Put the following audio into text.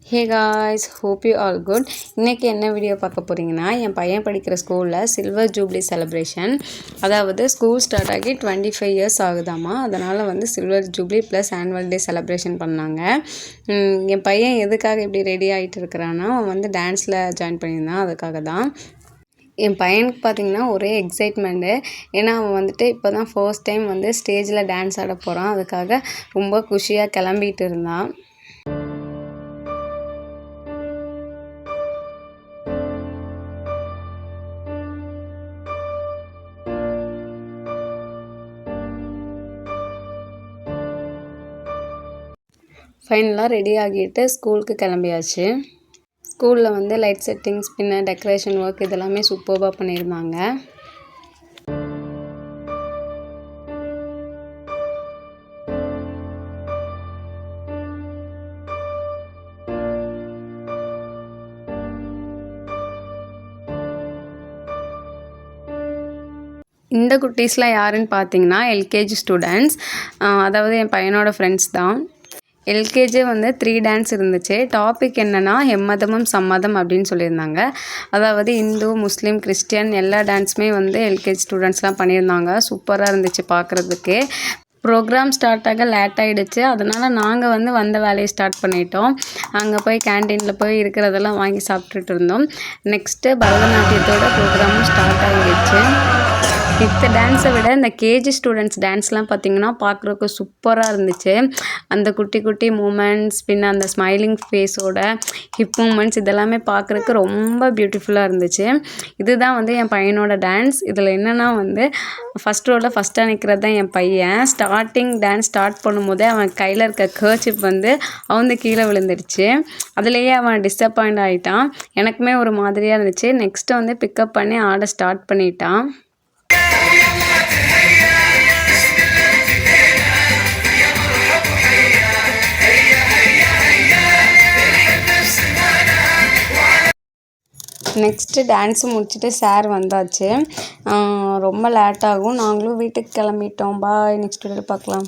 Hey guys, hope you all good. இன்றைக்கி என்ன video பார்க்க போகிறீங்கன்னா, என் பையன் படிக்கிற ஸ்கூலில் சில்வர் ஜூப்ளி செலிப்ரேஷன். அதாவது ஸ்கூல் ஸ்டார்ட் ஆகி 25 இயர்ஸ் ஆகுதாம்மா. அதனால் வந்து silver jubilee plus annual day celebration பண்ணாங்க. என் பையன் எதுக்காக இப்படி ரெடி ஆகிட்டு இருக்கிறான்னா, அவன் வந்து டான்ஸில் ஜாயின் பண்ணியிருந்தான். அதுக்காக தான் என் பையனுக்கு பார்த்திங்கன்னா ஒரே எக்ஸைட்மெண்ட்டு. ஏன்னா அவன் வந்துட்டு இப்போ தான் ஃபர்ஸ்ட் டைம் வந்து ஸ்டேஜில் டான்ஸ் ஆட போகிறான். அதுக்காக ரொம்ப குஷியாக கிளம்பிட்டு இருந்தான். ஃபைனலாக ரெடி ஆகிட்டு ஸ்கூலுக்கு கிளம்பியாச்சு. ஸ்கூலில் வந்து லைட் செட்டிங்ஸ், பின்ன டெக்கரேஷன் ஒர்க் இதெல்லாமே சூப்பராக பண்ணியிருந்தாங்க. இந்த குட்டீஸ்லாம் யாருன்னு பார்த்தீங்கன்னா எல்கேஜி ஸ்டூடெண்ட்ஸ். அதாவது என் பையனோட ஃப்ரெண்ட்ஸ் தான். எல்கேஜி வந்து 3 டான்ஸ் இருந்துச்சு. டாபிக் என்னென்னா எம்மதமும் சம்மதம் அப்படின்னு சொல்லியிருந்தாங்க. அதாவது இந்து, முஸ்லீம், கிறிஸ்டியன் எல்லா டான்ஸுமே வந்து எல்கேஜி ஸ்டூடெண்ட்ஸ்லாம் பண்ணியிருந்தாங்க. சூப்பராக இருந்துச்சு பார்க்குறதுக்கு. ப்ரோக்ராம் ஸ்டார்ட் ஆக லேட் ஆகிடுச்சு. அதனால் நாங்கள் வந்து வந்த வேலையை ஸ்டார்ட் பண்ணிட்டோம். அங்கே போய் கேன்டீனில் போய் இருக்கிறதெல்லாம் வாங்கி சாப்பிட்டுட்டு இருந்தோம். நெக்ஸ்ட்டு பரதநாட்டியத்தோட ப்ரோக்ராமும் ஸ்டார்ட் ஆகிடுச்சு. மித்த டான்ஸை விட இந்த கேஜி ஸ்டூடெண்ட்ஸ் டான்ஸ்லாம் பார்த்திங்கன்னா பார்க்குறதுக்கு சூப்பராக இருந்துச்சு. அந்த குட்டி குட்டி மூமெண்ட்ஸ், பின்ன அந்த ஸ்மைலிங் ஃபேஸோட ஹிப் மூமெண்ட்ஸ் இதெல்லாமே பார்க்குறதுக்கு ரொம்ப பியூட்டிஃபுல்லாக இருந்துச்சு. இதுதான் வந்து என் பையனோட டான்ஸ். இதில் என்னென்னா வந்து ஃபஸ்ட் ரோவில் ஃபஸ்ட்டாக நிற்கிறது தான் என் பையன். ஸ்டார்டிங் டான்ஸ் ஸ்டார்ட் பண்ணும்போதே அவன் கையில் இருக்க கர்ச்சிப் வந்து அவன் கீழே விழுந்துடுச்சு. அதுலேயே அவன் டிஸப்பாயிண்ட் ஆகிட்டான். எனக்குமே ஒரு மாதிரியாக இருந்துச்சு. நெக்ஸ்ட்டு வந்து பிக்கப் பண்ணி ஆட ஸ்டார்ட் பண்ணிட்டான். நெக்ஸ்ட்டு டான்ஸு முடிச்சுட்டு சார் வந்தாச்சு. ரொம்ப லேட் ஆகும். நாங்களும் வீட்டுக்கு கிளம்பிட்டோம். பாய். நெக்ஸ்ட் வீடியோவில் பார்க்கலாம்.